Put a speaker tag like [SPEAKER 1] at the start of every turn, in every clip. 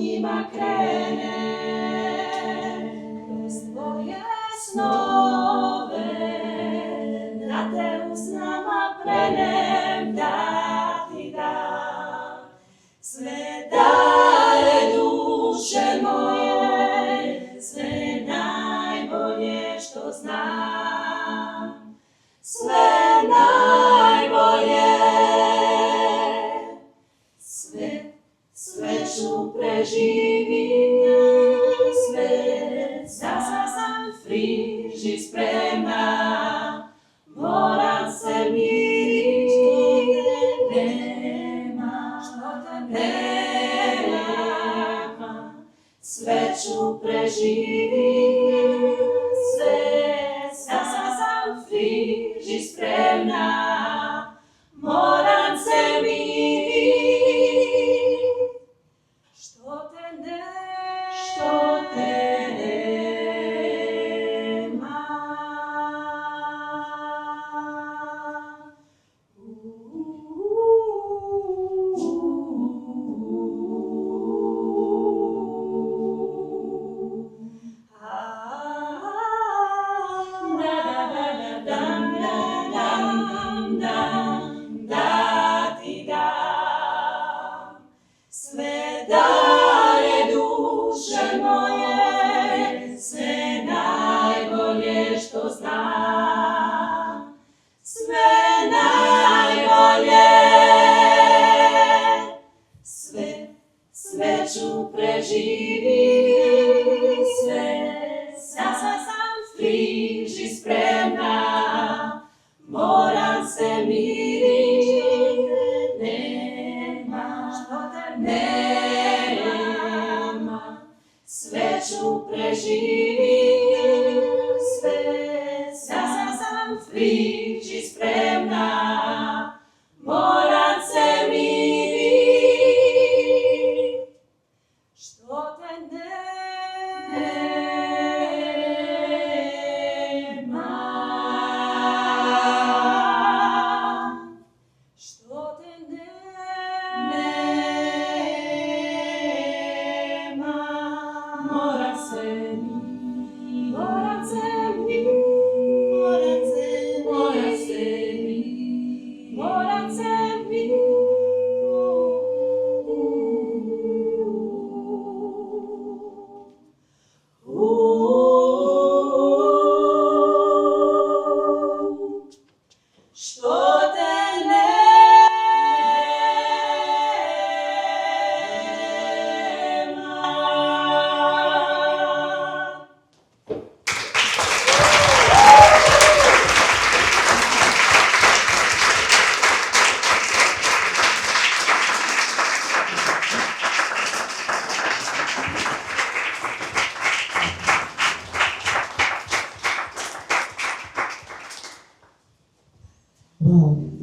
[SPEAKER 1] njima krenem, kroz tvoje snove, da te u snama prenem, da ti dam sve dare duše moje, sve najbolje što znam, sve najbolje, sve ću preživiti, sve sam friži spremna, moram se miriti, nema, sve ću preživiti, sve sam friži spremna, moram se miriti, što te nema. Da ti dam sve dare duše moje, sve najbolje što znam, sve najbolje, sve ću preživiti, sve sam friži spremna, moram se miriti, nema, sve ću preživiti, sve sam friži spremna, moram se miriti, što te nema.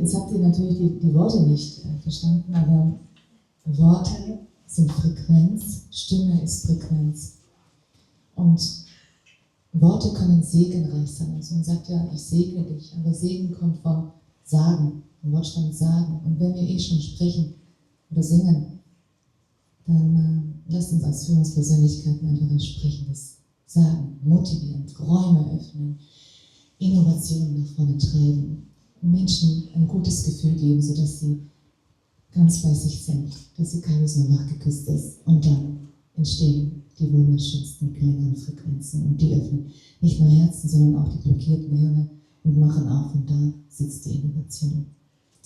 [SPEAKER 2] Jetzt habt ihr natürlich die Worte nicht verstanden, aber Worte sind Frequenz, Stimme ist Frequenz. Und Worte können segenreich sein. Also man sagt ja, ich segne dich, aber Segen kommt vom Sagen, vom Wortstamm Sagen. Und wenn wir schon sprechen oder singen, dann lasst uns als Führungspersönlichkeiten einfach entsprechendes sagen, motivierend, Räume öffnen, Innovationen nach vorne treiben, Menschen ein gutes Gefühl geben, sodass sie ganz bei sich sind, dass sie keines nur nachgeküsst ist. Und dann entstehen die wunderschönsten Klänge und Frequenzen. Und die öffnen nicht nur Herzen, sondern auch die blockierten Hirne und machen auf. Und da sitzt die Innovation.